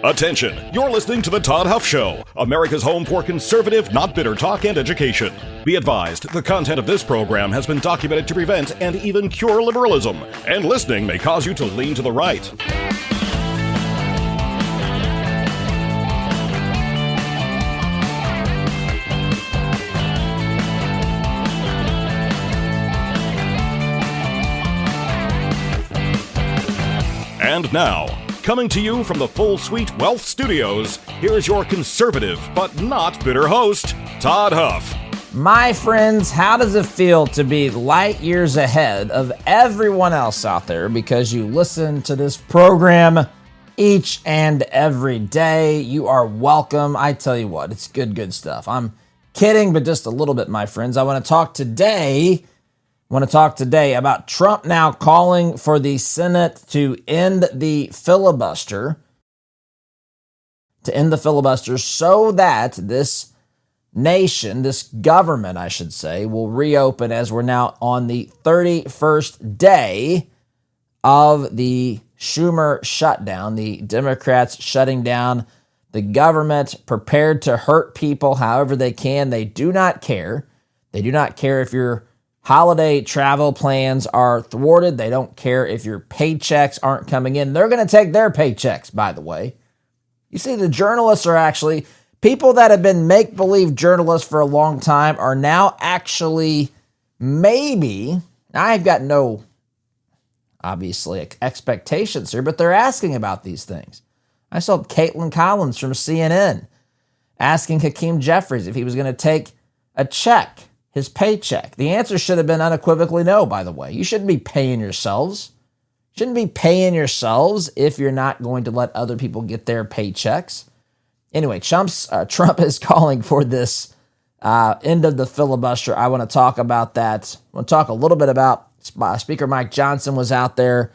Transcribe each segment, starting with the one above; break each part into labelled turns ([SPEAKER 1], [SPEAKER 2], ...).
[SPEAKER 1] Attention, you're listening to The Todd Huff Show, America's home for conservative, not bitter talk and education. Be advised, the content of this program has been documented to prevent and even cure liberalism, and listening may cause you to lean to the right. And now, coming to you from the Full Suite Wealth Studios, here's your conservative but not bitter host, Todd Huff.
[SPEAKER 2] My friends, how does it feel to be light years ahead of everyone else out there because you listen to this program each and every day? You are welcome. I tell you what, it's good stuff. I'm kidding, but just a little bit, my friends. I want to talk today about Trump now calling for the Senate to end the filibuster, so that this nation, this government, I should say, will reopen as we're now on the 31st day of the Schumer shutdown, the Democrats shutting down the government, prepared to hurt people however they can. They do not care. They do not care if your holiday travel plans are thwarted. They don't care if your paychecks aren't coming in. They're going to take their paychecks, by the way. You see, the journalists are actually, people that have been make-believe journalists for a long time are now actually maybe, I've got no, obviously, expectations here, but they're asking about these things. I saw Kaitlan from CNN asking Hakeem Jeffries if he was going to take a check, his paycheck. The answer should have been unequivocally no, by the way. You shouldn't be paying yourselves. Shouldn't be paying yourselves if you're not going to let other people get their paychecks. Anyway, Trump is calling for this end of the filibuster. I want to talk about that. I want to talk a little bit about Speaker Mike Johnson was out there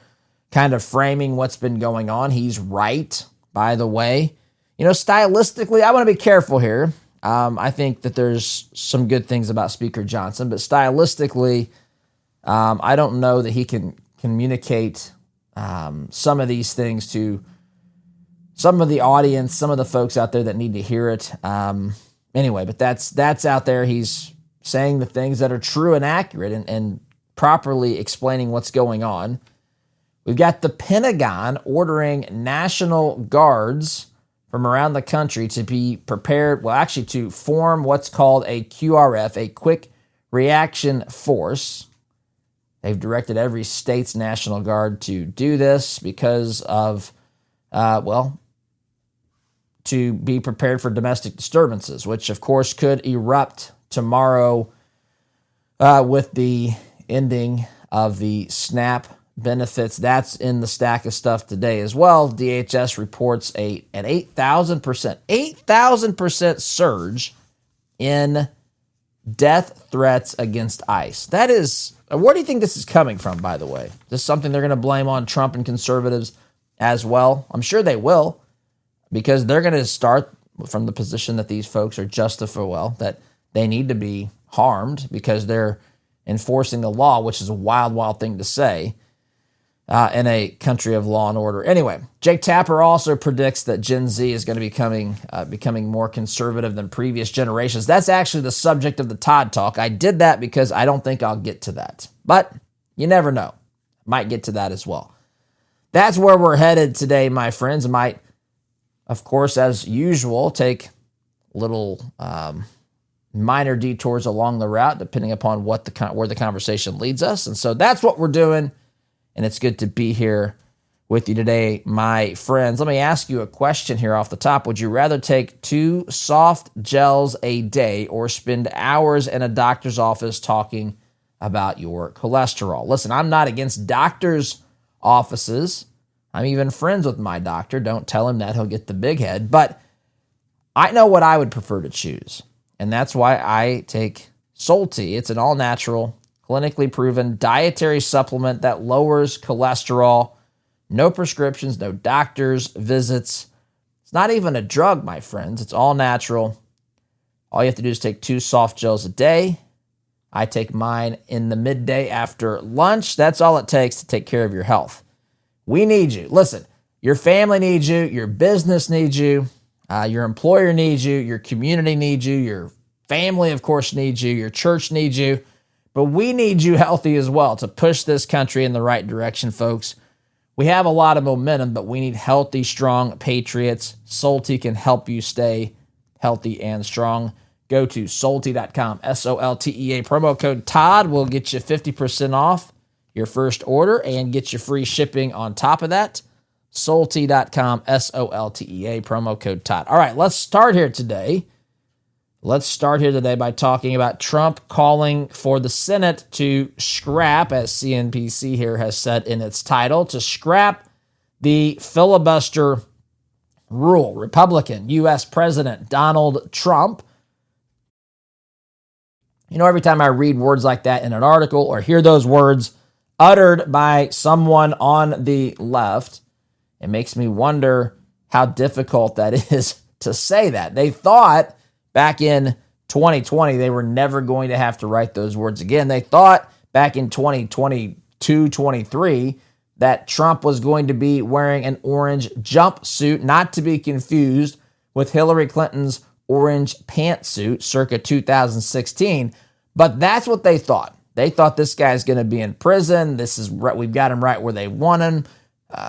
[SPEAKER 2] kind of framing what's been going on. He's right, by the way. You know, stylistically, I want to be careful here. I think that there's some good things about Speaker Johnson, but stylistically, I don't know that he can communicate some of these things to some of the audience, some of the folks out there that need to hear it. Anyway, but that's out there. He's saying the things that are true and accurate and properly explaining what's going on. We've got the Pentagon ordering National Guards from around the country to be prepared, to form what's called a QRF, a Quick Reaction Force. They've directed every state's National Guard to do this because of, to be prepared for domestic disturbances, which of course could erupt tomorrow with the ending of the SNAP benefits. That's in the stack of stuff today as well. DHS reports an 8,000% surge in death threats against ICE. That is, where do you think this is coming from, by the way? Is this something they're going to blame on Trump and conservatives as well? I'm sure they will, because they're going to start from the position that these folks are that they need to be harmed because they're enforcing the law, which is a wild thing to say. In a country of law and order. Anyway, Jake Tapper also predicts that Gen Z is going to be becoming more conservative than previous generations. That's actually the subject of the Todd Talk. I did that because I don't think I'll get to that. But you never know. Might get to that as well. That's where we're headed today, my friends. Might, of course, as usual, take little minor detours along the route, depending upon where the conversation leads us. And so that's what we're doing. And it's good to be here with you today, my friends. Let me ask you a question here off the top. Would you rather take 2 soft gels a day or spend hours in a doctor's office talking about your cholesterol? Listen, I'm not against doctors' offices. I'm even friends with my doctor. Don't tell him that. He'll get the big head. But I know what I would prefer to choose. And that's why I take Solti. It's an all-natural, clinically proven dietary supplement that lowers cholesterol. No prescriptions, no doctor's visits. It's not even a drug, my friends. It's all natural. All you have to do is take 2 soft gels a day. I take mine in the midday after lunch. That's all it takes to take care of your health. We need you. Listen, Your family needs you. Your business needs you. Your employer needs you. Your community needs you. Your family, of course, needs you. Your church needs you. But we need you healthy as well to push this country in the right direction, folks. We have a lot of momentum, but we need healthy, strong patriots. Solti can help you stay healthy and strong. Go to Solti.com, SOLTEA. Promo code Todd will get you 50% off your first order and get you free shipping on top of that. Solti.com, SOLTEA. Promo code Todd. All right, let's start here today. Let's start here today by talking about Trump calling for the Senate to scrap, as CNBC here has said in its title, to scrap the filibuster rule. Republican U.S. President Donald Trump. You know, every time I read words like that in an article or hear those words uttered by someone on the left, it makes me wonder how difficult that is to say that. They thought back in 2020, they were never going to have to write those words again. They thought back in 2022, 23, that Trump was going to be wearing an orange jumpsuit, not to be confused with Hillary Clinton's orange pantsuit circa 2016. But that's what they thought. They thought this guy's going to be in prison. We've got him right where they want him.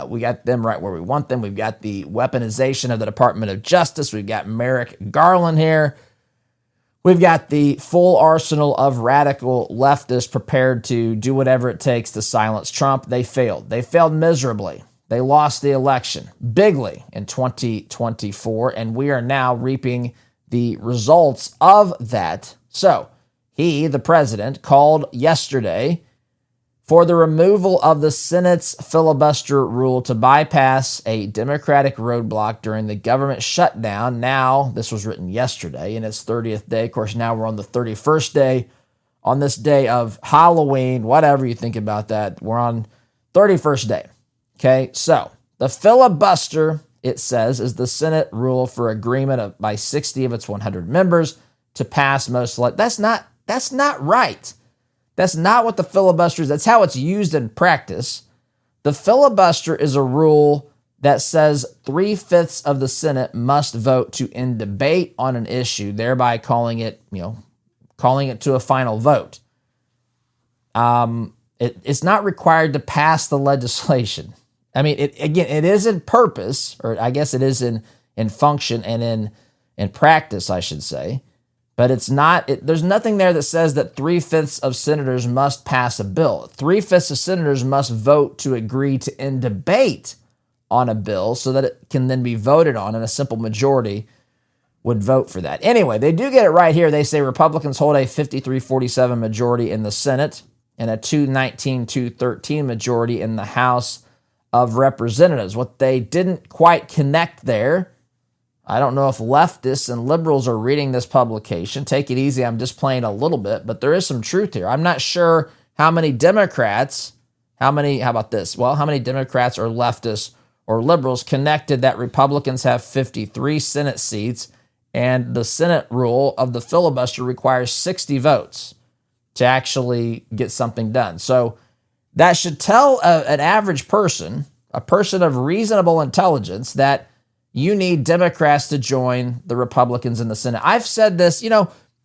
[SPEAKER 2] We got them right where we want them. We've got the weaponization of the Department of Justice. We've got Merrick Garland here. We've got the full arsenal of radical leftists prepared to do whatever it takes to silence Trump. They failed. They failed miserably. They lost the election bigly in 2024, and we are now reaping the results of that. So he, the president, called yesterday for the removal of the Senate's filibuster rule to bypass a Democratic roadblock during the government shutdown. Now, this was written yesterday in its 30th day. Of course, now we're on the 31st day. On this day of Halloween, whatever you think about that, we're on 31st day. Okay, so the filibuster, it says, is the Senate rule for agreement by 60 of its 100 members to pass most like. That's not right. That's not what the filibuster is. That's how it's used in practice. The filibuster is a rule that says 3/5 of the Senate must vote to end debate on an issue, thereby calling it to a final vote. It's not required to pass the legislation. I mean, it is in purpose, or I guess it is in function and in practice, I should say. But it's not. There's nothing there that says that 3/5 of senators must pass a bill. 3/5 of senators must vote to agree to end debate on a bill so that it can then be voted on, and a simple majority would vote for that. Anyway, they do get it right here. They say Republicans hold a 53-47 majority in the Senate and a 219-213 majority in the House of Representatives. What they didn't quite connect there, I don't know if leftists and liberals are reading this publication. Take it easy. I'm just playing a little bit, but there is some truth here. I'm not sure how many Democrats or leftists or liberals connected that Republicans have 53 Senate seats, and the Senate rule of the filibuster requires 60 votes to actually get something done. So that should tell an average person, a person of reasonable intelligence, that you need Democrats to join the Republicans in the Senate. I've said this,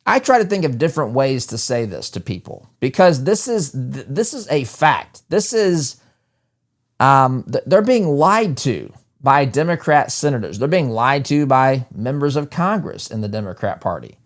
[SPEAKER 2] I try to think of different ways to say this to people because this is a fact. This is, they're being lied to by Democrat senators. They're being lied to by members of Congress in the Democrat Party.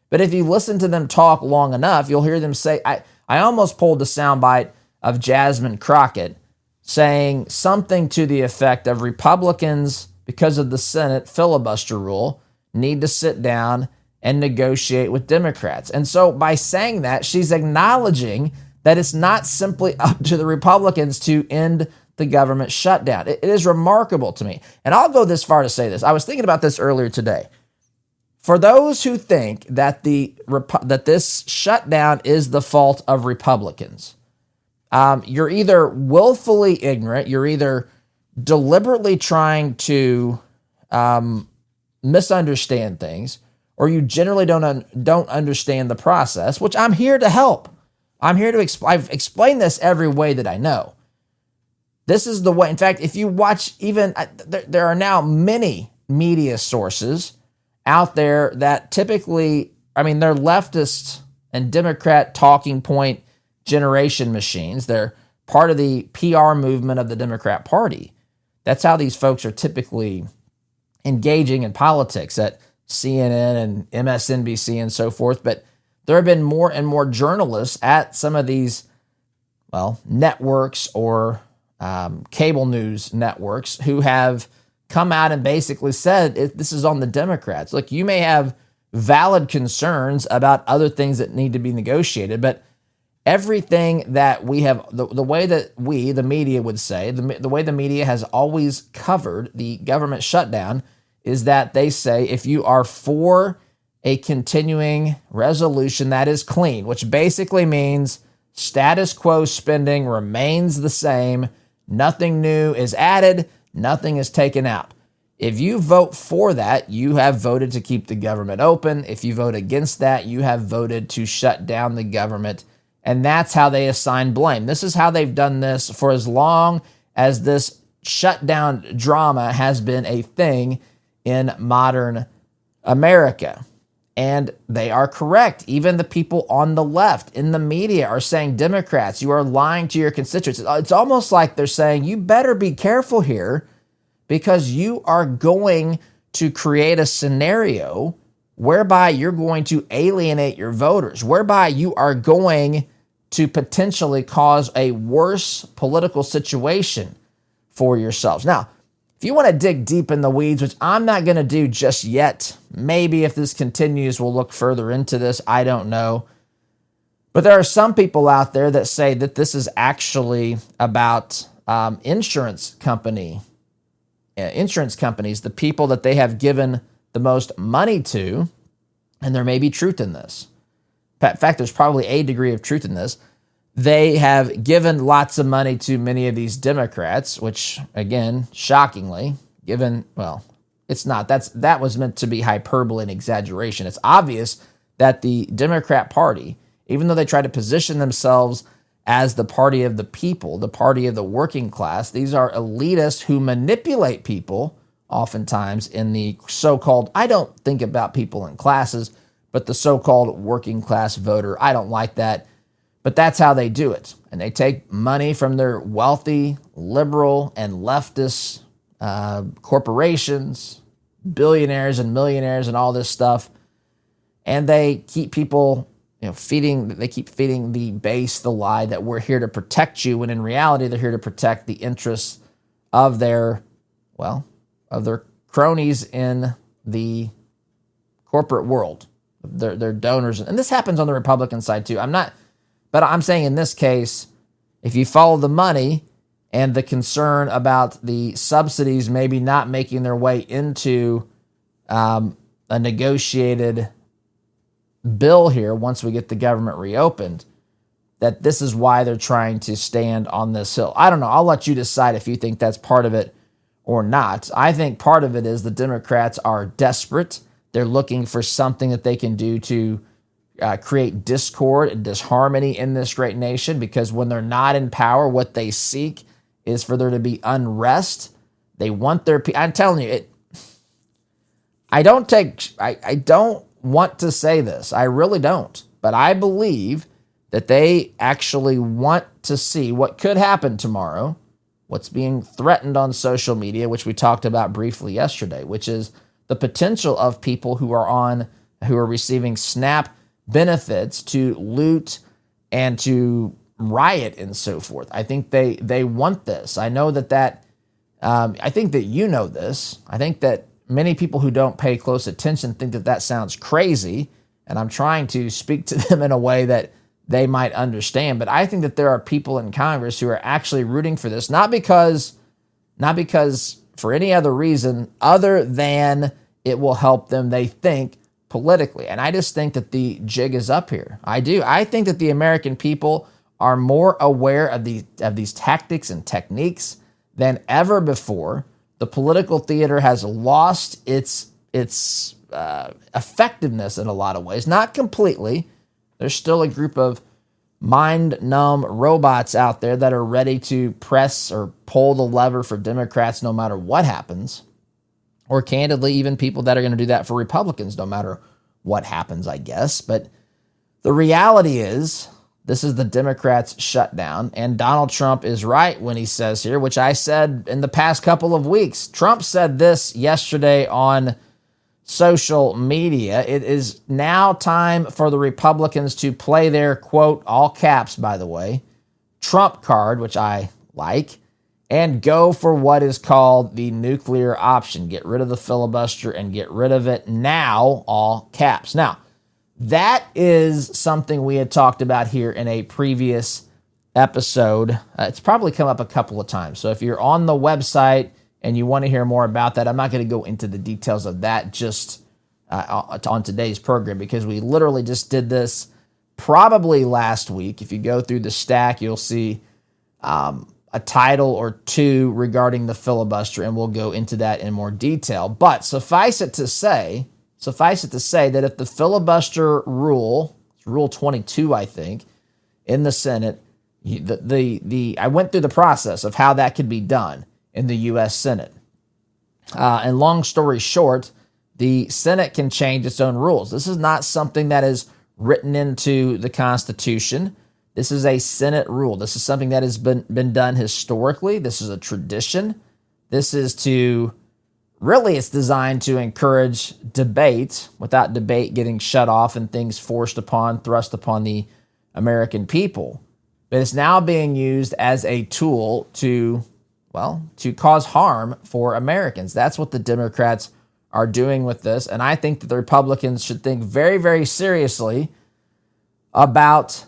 [SPEAKER 2] But if you listen to them talk long enough, you'll hear them say, I almost pulled the soundbite of Jasmine Crockett saying something to the effect of Republicans, because of the Senate filibuster rule, need to sit down and negotiate with Democrats. And so by saying that, she's acknowledging that it's not simply up to the Republicans to end the government shutdown. It is remarkable to me. And I'll go this far to say this. I was thinking about this earlier today. For those who think that that this shutdown is the fault of Republicans, you're either willfully ignorant, you're either deliberately trying to misunderstand things, or you generally don't understand the process, which I'm here to help. I'm here to explain. I've explained this every way that I know. This is the way. In fact, if you watch even, there are now many media sources out there that typically, they're leftist and Democrat talking point generation machines. They're part of the PR movement of the Democrat Party. That's how these folks are typically engaging in politics at CNN and MSNBC and so forth. But there have been more and more journalists at some of these, networks or cable news networks who have come out and basically said this is on the Democrats. Look, you may have valid concerns about other things that need to be negotiated, but everything that we have, the way that we, the media would say, the way the media has always covered the government shutdown is that they say if you are for a continuing resolution that is clean, which basically means status quo spending remains the same, nothing new is added, nothing is taken out. If you vote for that, you have voted to keep the government open. If you vote against that, you have voted to shut down the government. And that's how they assign blame. This is how they've done this for as long as this shutdown drama has been a thing in modern America. And they are correct. Even the people on the left in the media are saying, Democrats, you are lying to your constituents. It's almost like they're saying, you better be careful here because you are going to create a scenario whereby you're going to alienate your voters, whereby you are going to potentially cause a worse political situation for yourselves. Now, if you want to dig deep in the weeds, which I'm not going to do just yet, maybe if this continues, we'll look further into this. I don't know. But there are some people out there that say that this is actually about insurance companies, the people that they have given the most money to, and there may be truth in this. In fact, there's probably a degree of truth in this. They have given lots of money to many of these Democrats, which, again, shockingly, it's not. That was meant to be hyperbole and exaggeration. It's obvious that the Democrat Party, even though they try to position themselves as the party of the people, the party of the working class, these are elitists who manipulate people, oftentimes in the so-called, I don't think about people in classes, but the so-called working class voter. I don't like that. But that's how they do it. And they take money from their wealthy, liberal, and leftist corporations, billionaires and millionaires and all this stuff. And they keep people, feeding the base the lie that we're here to protect you, when in reality, they're here to protect the interests of their cronies in the corporate world, their donors. And this happens on the Republican side too. But I'm saying in this case, if you follow the money and the concern about the subsidies maybe not making their way into a negotiated bill here once we get the government reopened, that this is why they're trying to stand on this hill. I don't know. I'll let you decide if you think that's part of it or not. I think part of it is the Democrats are desperate. They're looking for something that they can do to create discord and disharmony in this great nation, because when they're not in power, what they seek is for there to be unrest. They want their people. I'm telling you, I don't want to say this. I really don't. But I believe that they actually want to see what could happen tomorrow, what's being threatened on social media, which we talked about briefly yesterday, which is the potential of people who are receiving SNAP benefits to loot and to riot and so forth. I think they want this. I know that I think that you know this. I think that many people who don't pay close attention think that sounds crazy, and I'm trying to speak to them in a way that they might understand. But I think that there are people in Congress who are actually rooting for this, not because for any other reason other than it will help them, they think, politically. And I just think that the jig is up here. I do. I think that the American people are more aware of these tactics and techniques than ever before. The political theater has lost its effectiveness in a lot of ways. Not completely. There's still a group of mind-numb robots out there that are ready to press or pull the lever for Democrats no matter what happens, or candidly, even people that are going to do that for Republicans no matter what happens, I guess. But the reality is, this is the Democrats' shutdown, and Donald Trump is right when he says here, which I said in the past couple of weeks. Trump said this yesterday on social media. It is now time for the Republicans to play their, quote, all caps, by the way, Trump card, which I like, and go for what is called the nuclear option. Get rid of the filibuster and get rid of it now, all caps. Now, that is something we had talked about here in a previous episode. It's probably come up a couple of times. So if you're on the website and you want to hear more about that, I'm not going to go into the details of that just on today's program, because we literally just did this probably last week. If you go through the stack, you'll see a title or two regarding the filibuster, and we'll go into that in more detail. But suffice it to say that if the filibuster rule, Rule 22, I think, in the Senate, I went through the process of how that could be done in the U.S. Senate. And long story short, the Senate can change its own rules. This is not something that is written into the Constitution. This is a Senate rule. This is something that has been done historically. This is a tradition. This is it's designed to encourage debate without debate getting shut off and things thrust upon the American people. But it's now being used as a tool to cause harm for Americans. That's what the Democrats are doing with this. And I think that the Republicans should think very, very seriously about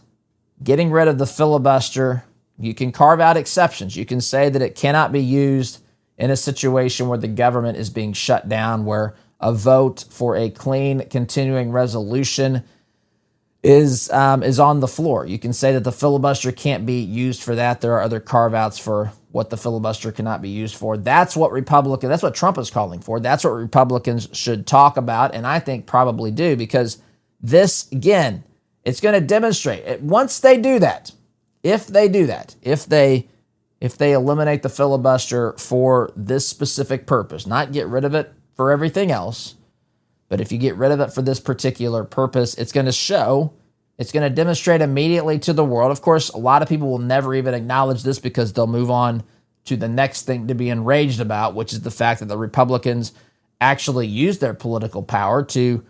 [SPEAKER 2] getting rid of the filibuster. You can carve out exceptions. You can say that it cannot be used in a situation where the government is being shut down, where a vote for a clean continuing resolution is on the floor. You can say that the filibuster can't be used for that. There are other carve-outs for what the filibuster cannot be used for. That's what Trump is calling for. That's what Republicans should talk about, and I think probably do, because this, again, it's going to demonstrate. Once they do that, if they eliminate the filibuster for this specific purpose, not get rid of it for everything else, but if you get rid of it for this particular purpose, it's going to demonstrate immediately to the world. Of course, a lot of people will never even acknowledge this because they'll move on to the next thing to be enraged about, which is the fact that the Republicans actually use their political power to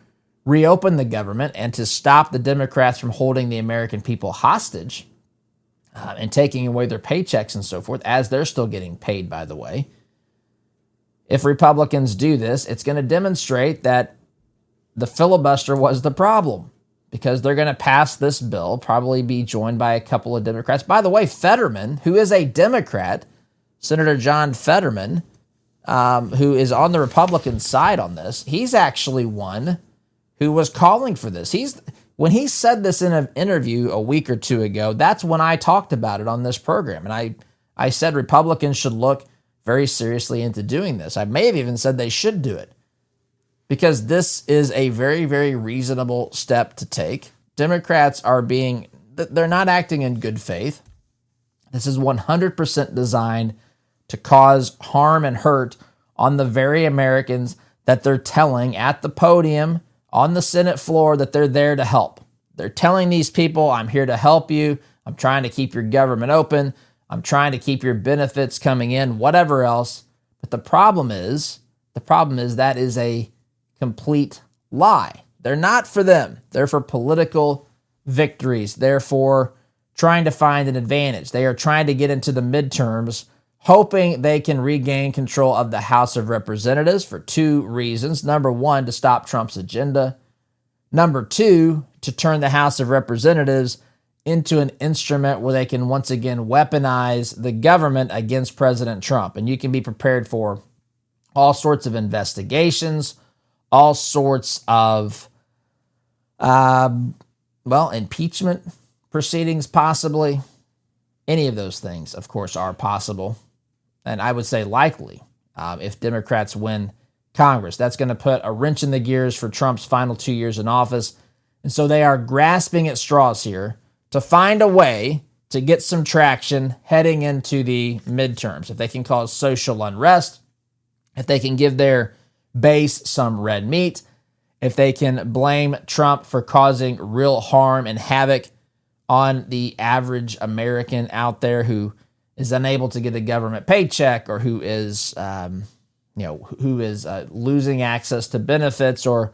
[SPEAKER 2] reopen the government and to stop the Democrats from holding the American people hostage and taking away their paychecks and so forth, as they're still getting paid, by the way. If Republicans do this, it's going to demonstrate that the filibuster was the problem, because they're going to pass this bill, probably be joined by a couple of Democrats. By the way, Fetterman, who is a Democrat, Senator John Fetterman, who is on the Republican side on this, he's actually one who was calling for this. When he said this in an interview a week or two ago, that's when I talked about it on this program. And I said Republicans should look very seriously into doing this. I may have even said they should do it, because this is a very, very reasonable step to take. Democrats they're not acting in good faith. This is 100% designed to cause harm and hurt on the very Americans that they're telling at the podium on the Senate floor that they're there to help. They're telling these people, I'm here to help you. I'm trying to keep your government open. I'm trying to keep your benefits coming in, whatever else. But the problem is that is a complete lie. They're not for them. They're for political victories. They're for trying to find an advantage. They are trying to get into the midterms, hoping they can regain control of the House of Representatives for two reasons. Number one, to stop Trump's agenda. Number two, to turn the House of Representatives into an instrument where they can once again weaponize the government against President Trump. And you can be prepared for all sorts of investigations, all sorts of, impeachment proceedings, possibly. Any of those things, of course, are possible. And I would say likely, if Democrats win Congress. That's going to put a wrench in the gears for Trump's final 2 years in office. And so they are grasping at straws here to find a way to get some traction heading into the midterms. If they can cause social unrest, if they can give their base some red meat, if they can blame Trump for causing real harm and havoc on the average American out there who is unable to get a government paycheck, or who is, losing access to benefits, or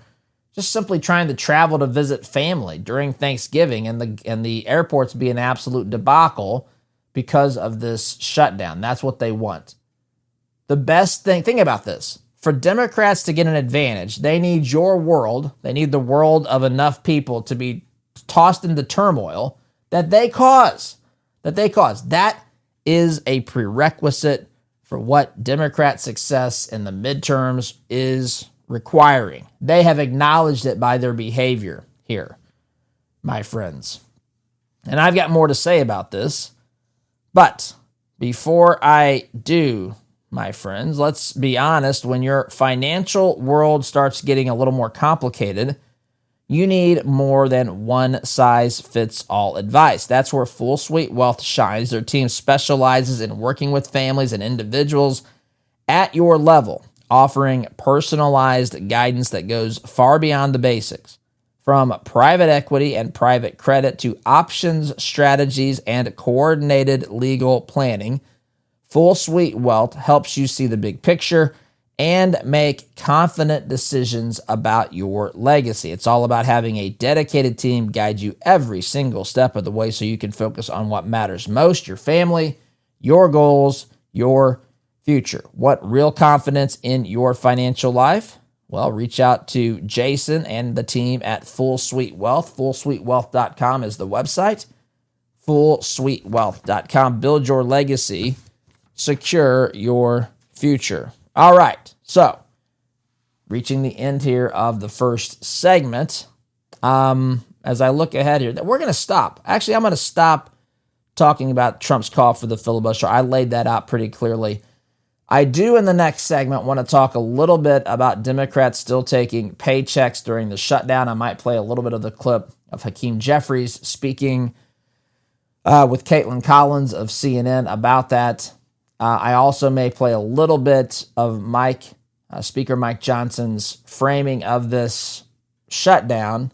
[SPEAKER 2] just simply trying to travel to visit family during Thanksgiving, and the airports be an absolute debacle because of this shutdown. That's what they want. The best think about this. For Democrats to get an advantage, they need your world. They need the world of enough people to be tossed into turmoil that they cause. That is a prerequisite for what Democrat success in the midterms is requiring. They have acknowledged it by their behavior here, my friends. And I've got more to say about this. But before I do, my friends, let's be honest. When your financial world starts getting a little more complicated, you need more than one-size-fits-all advice. That's where Full Suite Wealth shines. Their team specializes in working with families and individuals at your level, offering personalized guidance that goes far beyond the basics. From private equity and private credit to options, strategies, and coordinated legal planning, Full Suite Wealth helps you see the big picture and make confident decisions about your legacy. It's all about having a dedicated team guide you every single step of the way so you can focus on what matters most: your family, your goals, your future. What real confidence in your financial life? Well, reach out to Jason and the team at Full Suite Wealth. FullSuiteWealth.com is the website. FullSuiteWealth.com. Build your legacy. Secure your future. All right, so reaching the end here of the first segment. As I look ahead here, we're going to stop. Actually, I'm going to stop talking about Trump's call for the filibuster. I laid that out pretty clearly. I do, in the next segment, want to talk a little bit about Democrats still taking paychecks during the shutdown. I might play a little bit of the clip of Hakeem Jeffries speaking with Kaitlan Collins of CNN about that. I also may play a little bit of Speaker Mike Johnson's framing of this shutdown.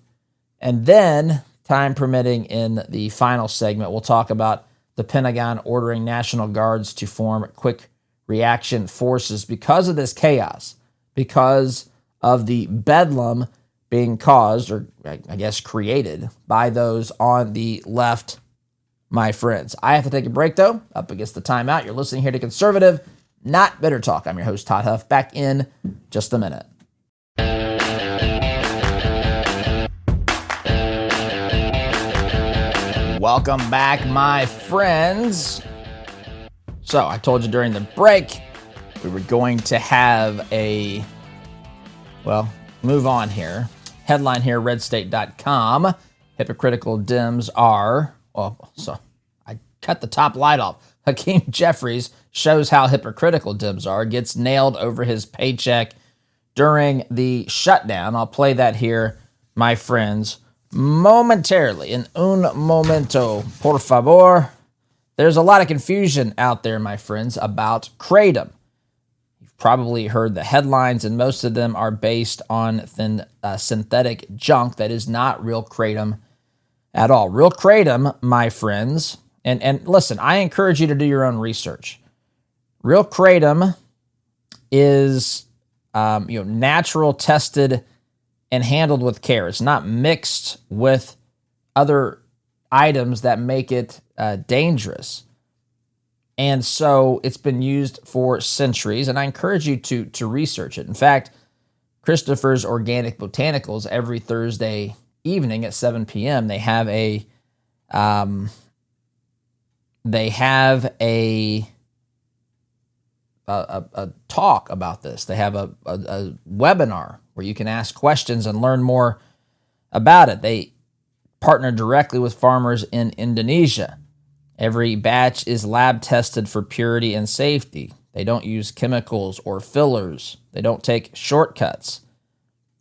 [SPEAKER 2] And then, time permitting, in the final segment, we'll talk about the Pentagon ordering National Guards to form quick reaction forces because of this chaos, because of the bedlam being caused, or I guess created, by those on the left, my friends. I have to take a break, though. Up against the timeout. You're listening here to Conservative, Not Bitter Talk. I'm your host, Todd Huff. Back in just a minute. Welcome back, my friends. So, I told you during the break we were going to have move on here. Headline here, redstate.com. Hypocritical Dems are... so I cut the top light off. Hakeem Jeffries shows how hypocritical Dems are, gets nailed over his paycheck during the shutdown. I'll play that here, my friends, momentarily. In un momento, por favor. There's a lot of confusion out there, my friends, about kratom. You've probably heard the headlines, and most of them are based on synthetic junk that is not real kratom at all. Real kratom, my friends, and listen, I encourage you to do your own research. Real kratom is natural, tested, and handled with care. It's not mixed with other items that make it dangerous. And so it's been used for centuries, and I encourage you to research it. In fact, Christopher's Organic Botanicals, every Thursday evening at 7 p.m., they have a talk about this. They have a webinar where you can ask questions and learn more about it. They partner directly with farmers in Indonesia. Every batch is lab tested for purity and safety. They don't use chemicals or fillers. They don't take shortcuts.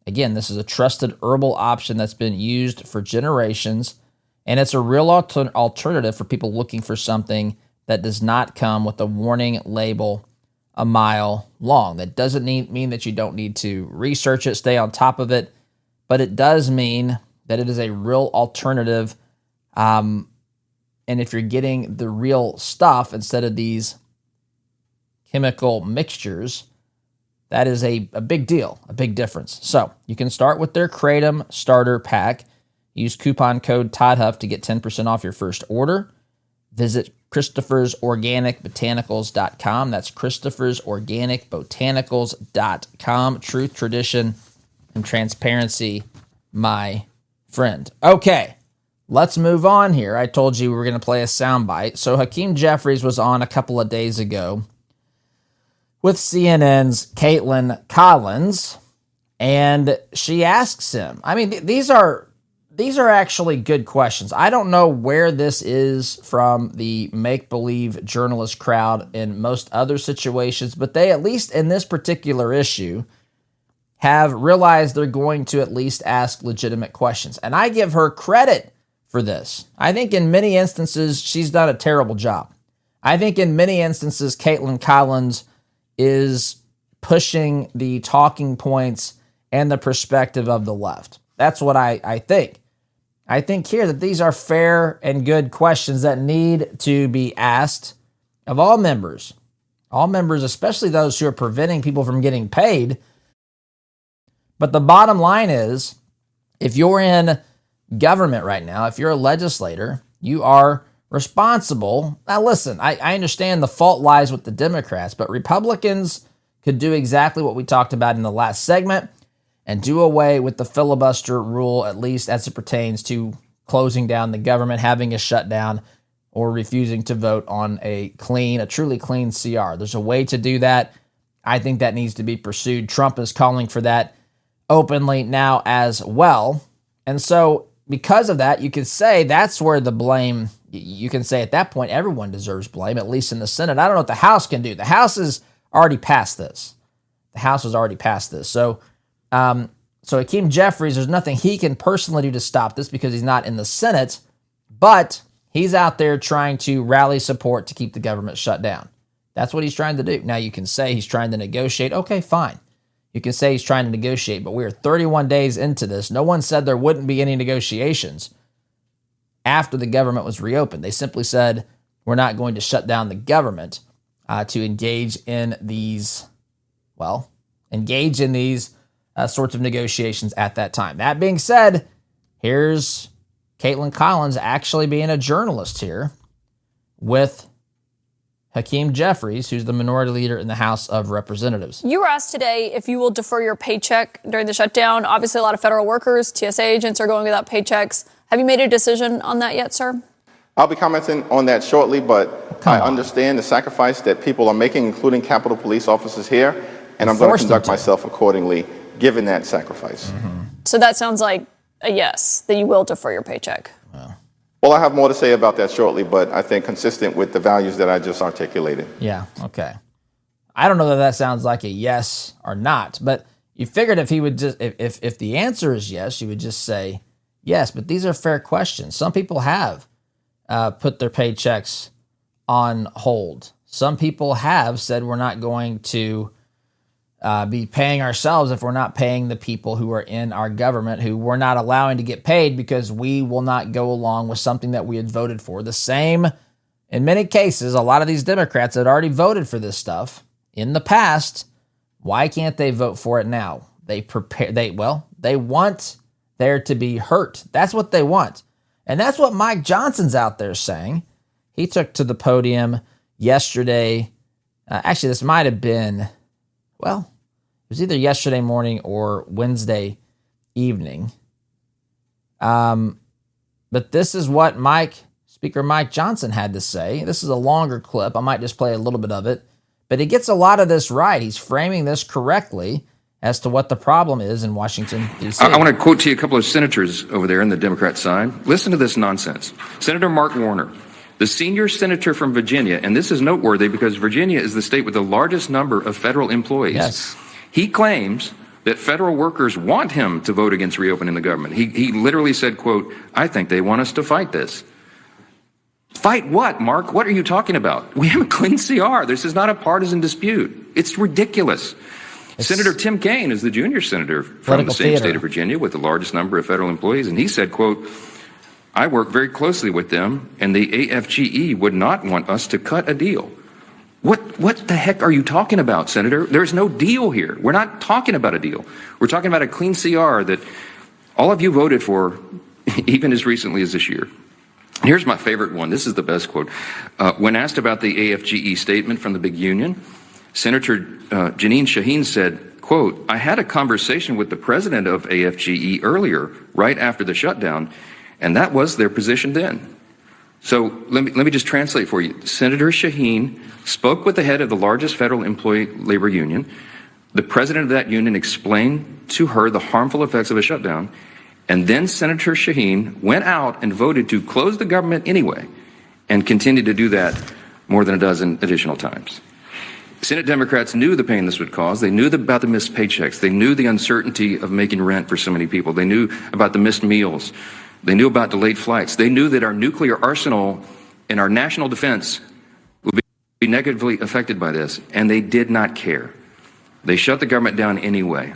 [SPEAKER 2] Again, this is a trusted herbal option that's been used for generations And it's a real alternative for people looking for something that does not come with a warning label a mile long. That doesn't mean that you don't need to research it, stay on top of it, but it does mean that it is a real alternative. And if you're getting the real stuff instead of these chemical mixtures, that is a big deal, a big difference. So you can start with their Kratom Starter Pack. Use coupon code ToddHuff to get 10% off your first order. Visit Christopher'sOrganicBotanicals.com. That's Christopher'sOrganicBotanicals.com. Truth, tradition, and transparency, my friend. Okay, let's move on here. I told you we were going to play a soundbite. So Hakeem Jeffries was on a couple of days ago with CNN's Kaitlan Collins, and she asks him, I mean, these are actually good questions. I don't know where this is from the make-believe journalist crowd in most other situations, but they, at least in this particular issue, have realized they're going to at least ask legitimate questions. And I give her credit for this. I think in many instances, she's done a terrible job. I think in many instances, Kaitlan Collins is pushing the talking points and the perspective of the left. That's what I think. I think here that these are fair and good questions that need to be asked of all members, especially those who are preventing people from getting paid. But the bottom line is, if you're in government right now, if you're a legislator, you are responsible. Now, listen, I understand the fault lies with the Democrats, but Republicans could do exactly what we talked about in the last segment and do away with the filibuster rule, at least as it pertains to closing down the government, having a shutdown, or refusing to vote on a truly clean CR. There's a way to do that. I think that needs to be pursued. Trump is calling for that openly now as well. And so because of that, you could say that's where the blame, you can say at that point, everyone deserves blame, at least in the Senate. I don't know what the House can do. The House has already passed this. So Hakeem Jeffries, there's nothing he can personally do to stop this because he's not in the Senate, but he's out there trying to rally support to keep the government shut down. That's what he's trying to do. Now, you can say he's trying to negotiate. Okay, fine. You can say he's trying to negotiate, but we are 31 days into this. No one said there wouldn't be any negotiations after the government was reopened. They simply said, we're not going to shut down the government to engage in these sorts of negotiations at that time. That being said, here's Kaitlan Collins actually being a journalist here with Hakeem Jeffries, who's the minority leader in the House of Representatives.
[SPEAKER 3] You were asked today if you will defer your paycheck during the shutdown. Obviously, a lot of federal workers, TSA agents are going without paychecks. Have you made a decision on that yet, sir?
[SPEAKER 4] I'll be commenting on that shortly, but I understand the sacrifice that people are making, including Capitol Police officers here, and I'm going to conduct myself accordingly, given that sacrifice.
[SPEAKER 3] Mm-hmm. So that sounds like a yes, that you will defer your paycheck.
[SPEAKER 4] Well, I have more to say about that shortly, but I think consistent with the values that I just articulated.
[SPEAKER 2] Yeah, okay. I don't know that sounds like a yes or not, but you figured if he would just, if the answer is yes, you would just say yes, but these are fair questions. Some people have put their paychecks on hold. Some people have said we're not going to be paying ourselves if we're not paying the people who are in our government, who we're not allowing to get paid because we will not go along with something that we had voted for. The same, in many cases, a lot of these Democrats had already voted for this stuff in the past. Why can't they vote for it now? They want there to be hurt. That's what they want. And that's what Mike Johnson's out there saying. He took to the podium yesterday. Actually, this might have been, it was either yesterday morning or Wednesday evening. But this is what Speaker Mike Johnson had to say. This is a longer clip. I might just play a little bit of it. But he gets a lot of this right. He's framing this correctly as to what the problem is in Washington, D.C.
[SPEAKER 5] I want to quote to you a couple of senators over there on the Democrat side. Listen to this nonsense. Senator Mark Warner, the senior senator from Virginia, and this is noteworthy because Virginia is the state with the largest number of federal employees.
[SPEAKER 2] Yes.
[SPEAKER 5] He claims that federal workers want him to vote against reopening the government. He literally said, quote, "I think they want us to fight this." Fight what, Mark? What are you talking about? We have a clean CR. This is not a partisan dispute. It's ridiculous. Senator Tim Kaine is the junior senator from the same state of Virginia with the largest number of federal employees, and he said, quote, "I work very closely with them, and the AFGE would not want us to cut a deal." What the heck are you talking about, Senator? There's no deal here. We're not talking about a deal. We're talking about a clean CR that all of you voted for even as recently as this year. Here's my favorite one. This is the best quote. When asked about the AFGE statement from the big union, Senator Jeanine Shaheen said, quote, "I had a conversation with the president of AFGE earlier, right after the shutdown, and that was their position then." So let me just translate for you. Senator Shaheen spoke with the head of the largest federal employee labor union. The president of that union explained to her the harmful effects of a shutdown. And then Senator Shaheen went out and voted to close the government anyway and continued to do that more than a dozen additional times. Senate Democrats knew the pain this would cause. They knew about the missed paychecks. They knew the uncertainty of making rent for so many people. They knew about the missed meals. They knew about delayed flights. They knew that our nuclear arsenal and our national defense would be negatively affected by this, and they did not care. They shut the government down anyway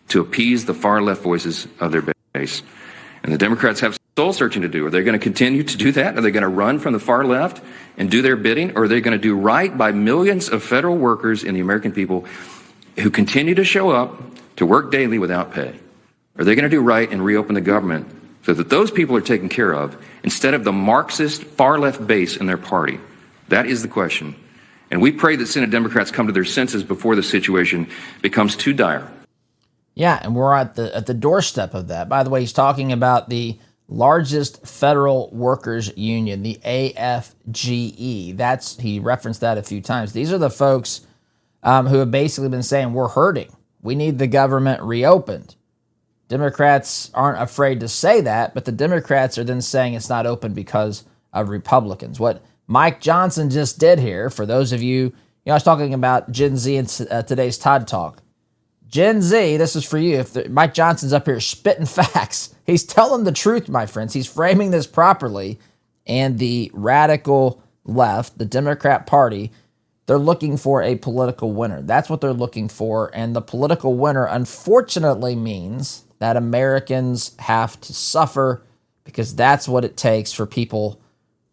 [SPEAKER 5] to appease the far left voices of their base. And the Democrats have soul searching to do. Are they going to continue to do that? Are they going to run from the far left and do their bidding? Or are they going to do right by millions of federal workers and the American people who continue to show up to work daily without pay? Are they going to do right and reopen the government so that those people are taken care of instead of the Marxist far left base in their party? That is the question. And we pray that Senate Democrats come to their senses before the situation becomes too dire.
[SPEAKER 2] Yeah, and we're at the doorstep of that. By the way, he's talking about the largest federal workers union, the AFGE. He referenced that a few times. These are the folks who have basically been saying, we're hurting. We need the government reopened. Democrats aren't afraid to say that, but the Democrats are then saying it's not open because of Republicans. What Mike Johnson just did here, for those of you, I was talking about Gen Z in today's Todd Talk. Gen Z, this is for you. Mike Johnson's up here spitting facts. He's telling the truth, my friends. He's framing this properly. And the radical left, the Democrat Party, they're looking for a political winner. That's what they're looking for. And the political winner, unfortunately, means that Americans have to suffer, because that's what it takes for people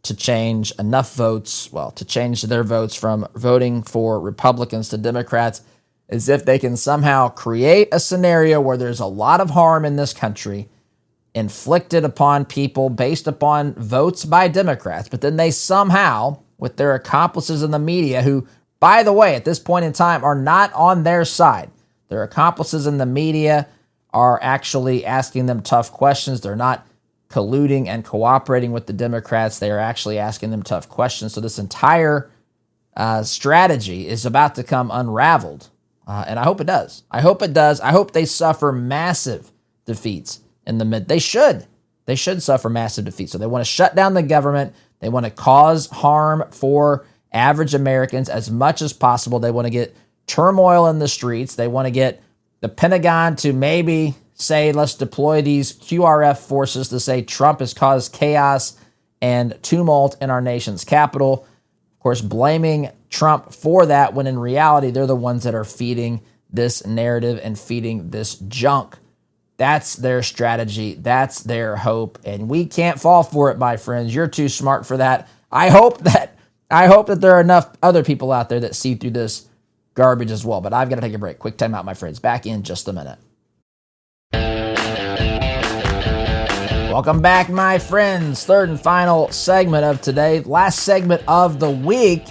[SPEAKER 2] to change enough votes, to change their votes from voting for Republicans to Democrats, as if they can somehow create a scenario where there's a lot of harm in this country inflicted upon people based upon votes by Democrats, but then they somehow, with their accomplices in the media, who, by the way, at this point in time are not on their side. Their accomplices in the media are actually asking them tough questions. They're not colluding and cooperating with the Democrats. They are actually asking them tough questions. So this entire strategy is about to come unraveled. And I hope it does. I hope it does. I hope they suffer massive defeats in the mid. They should. They should suffer massive defeats. So they want to shut down the government. They want to cause harm for average Americans as much as possible. They want to get turmoil in the streets. They want to get the Pentagon to maybe say, let's deploy these QRF forces to say Trump has caused chaos and tumult in our nation's capital. Of course, blaming Trump for that, when in reality, they're the ones that are feeding this narrative and feeding this junk. That's their strategy. That's their hope. And we can't fall for it, my friends. You're too smart for that. I hope that there are enough other people out there that see through this garbage as well. But I've got to take a break. Quick time out, my friends. Back in just a minute. Welcome back, my friends. Third and final segment of today. Last segment of the week.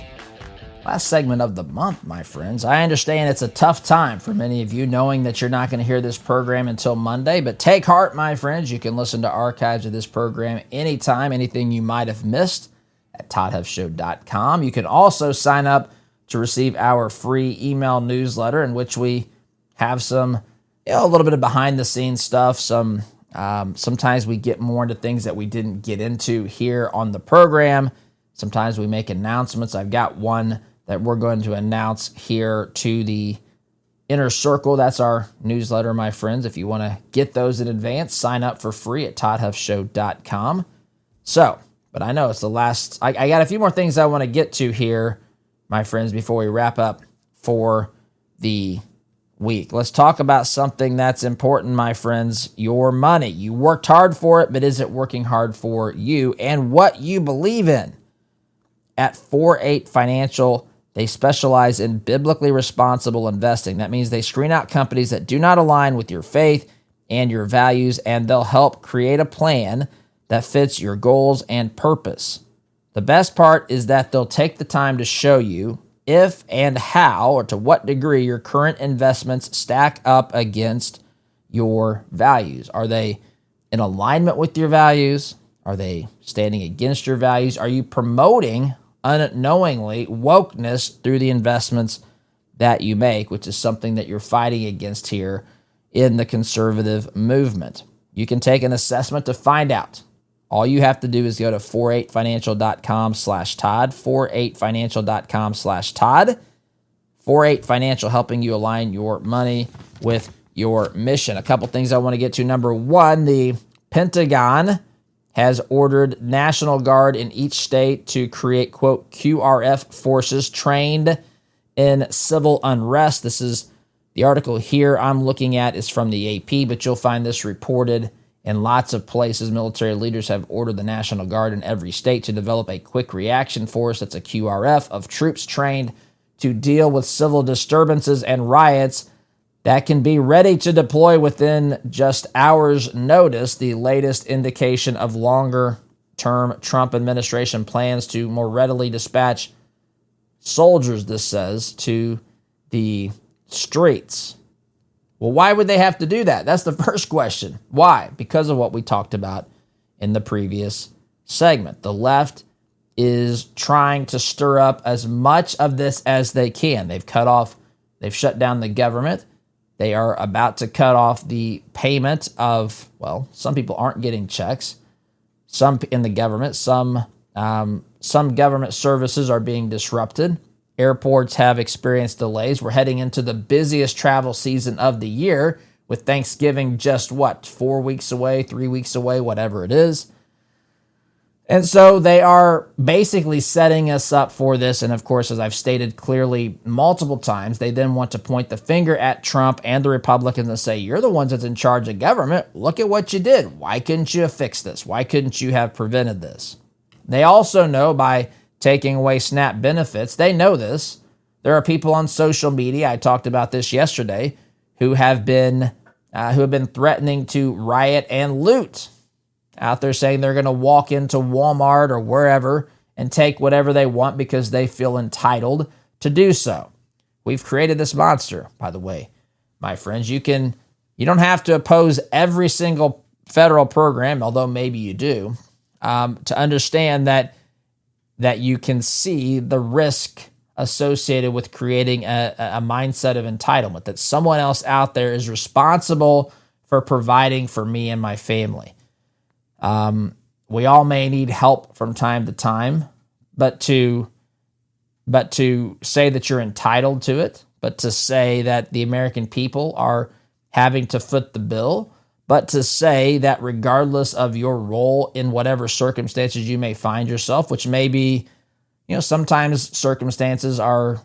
[SPEAKER 2] Last segment of the month, my friends. I understand it's a tough time for many of you, knowing that you're not going to hear this program until Monday. But take heart, my friends. You can listen to archives of this program anytime, anything you might have missed at toddhuffshow.com. You can also sign up to receive our free email newsletter, in which we have some, a little bit of behind-the-scenes stuff. Sometimes we get more into things that we didn't get into here on the program. Sometimes we make announcements. I've got one that we're going to announce here to the Inner Circle, that's our newsletter, my friends. If you want to get those in advance, sign up for free at toddhuffshow.com. So, but I know it's the last. I got a few more things I want to get to here, my friends, before we wrap up for the week. Let's talk about something that's important, my friends, your money. You worked hard for it, but is it working hard for you and what you believe in? At 4-8 Financial, they specialize in biblically responsible investing. That means they screen out companies that do not align with your faith and your values, and they'll help create a plan that fits your goals and purpose. The best part is that they'll take the time to show you if and how or to what degree your current investments stack up against your values. Are they in alignment with your values? Are they standing against your values? Are you promoting unknowingly wokeness through the investments that you make, which is something that you're fighting against here in the conservative movement? You can take an assessment to find out. All you have to do is go to 48financial.com/Todd, 48financial.com/Todd. 48 Financial, helping you align your money with your mission. A couple things I want to get to. Number one, the Pentagon has ordered National Guard in each state to create, quote, QRF forces trained in civil unrest. This is the article here I'm looking at is from the AP, but you'll find this reported in lots of places. Military leaders have ordered the National Guard in every state to develop a quick reaction force, that's a QRF, of troops trained to deal with civil disturbances and riots that can be ready to deploy within just hours' notice. The latest indication of longer-term Trump administration plans to more readily dispatch soldiers, this says, to the streets. Well, why would they have to do that? That's the first question. Why? Because of what we talked about in the previous segment. The left is trying to stir up as much of this as they can. They've shut down the government. They are about to cut off the payment of, well, some people aren't getting checks. Some in the government, some government services are being disrupted. Airports have experienced delays. We're heading into the busiest travel season of the year with Thanksgiving just 4 weeks away, 3 weeks away, whatever it is. And so they are basically setting us up for this. And of course, as I've stated clearly multiple times, they then want to point the finger at Trump and the Republicans and say, you're the ones that's in charge of government. Look at what you did. Why couldn't you have fixed this? Why couldn't you have prevented this? They also know by taking away SNAP benefits, they know this. There are people on social media, I talked about this yesterday, who have been threatening to riot and loot, out there saying they're going to walk into Walmart or wherever and take whatever they want because they feel entitled to do so. We've created this monster, by the way, my friends. You don't have to oppose every single federal program, although maybe you do, to understand that you can see the risk associated with creating a mindset of entitlement, that someone else out there is responsible for providing for me and my family. We all may need help from time to time, but to say that you're entitled to it, but to say that the American people are having to foot the bill, but to say that regardless of your role in whatever circumstances you may find yourself, which may be, sometimes circumstances are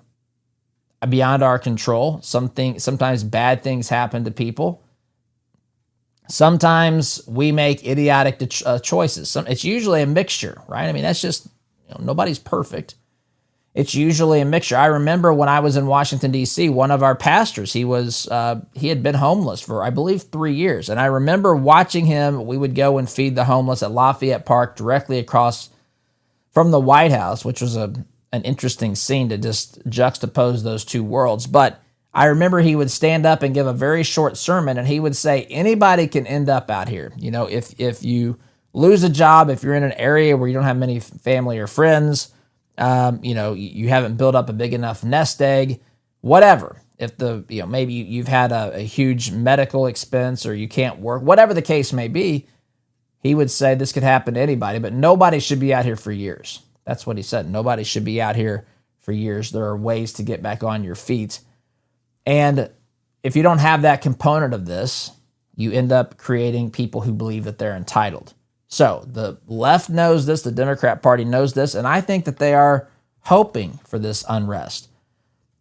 [SPEAKER 2] beyond our control. Sometimes bad things happen to people. Sometimes we make idiotic choices. It's usually a mixture, right? I mean, that's just, nobody's perfect. It's usually a mixture. I remember when I was in Washington, D.C., one of our pastors, he had been homeless for, I believe, 3 years. And I remember watching him. We would go and feed the homeless at Lafayette Park directly across from the White House, which was an interesting scene to just juxtapose those two worlds. But I remember he would stand up and give a very short sermon, and he would say, anybody can end up out here. If you lose a job, if you're in an area where you don't have many family or friends, you haven't built up a big enough nest egg, whatever. If maybe you've had a huge medical expense or you can't work, whatever the case may be, he would say this could happen to anybody, but nobody should be out here for years. That's what he said. Nobody should be out here for years. There are ways to get back on your feet. And if you don't have that component of this, you end up creating people who believe that they're entitled. So the left knows this, the Democrat Party knows this, and I think that they are hoping for this unrest.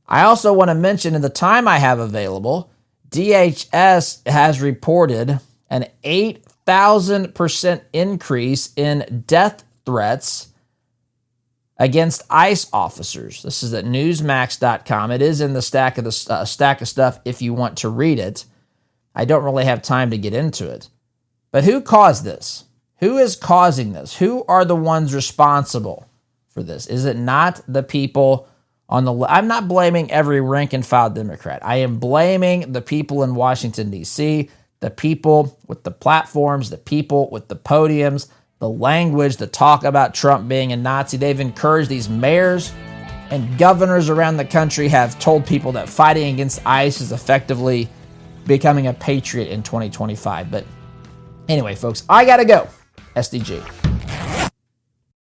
[SPEAKER 2] I also want to mention, in the time I have available, DHS has reported an 8,000% increase in death threats against ICE officers. This is at newsmax.com. It is in the stack of stuff if you want to read it. I don't really have time to get into it. But who caused this? Who is causing this? Who are the ones responsible for this? Is it not the people on the left? I'm not blaming every rank and file Democrat. I am blaming the people in Washington, D.C., the people with the platforms, the people with the podiums, the language, the talk about Trump being a Nazi. They've encouraged these mayors and governors around the country have told people that fighting against ICE is effectively becoming a patriot in 2025. But anyway, folks, I got to go. SDG.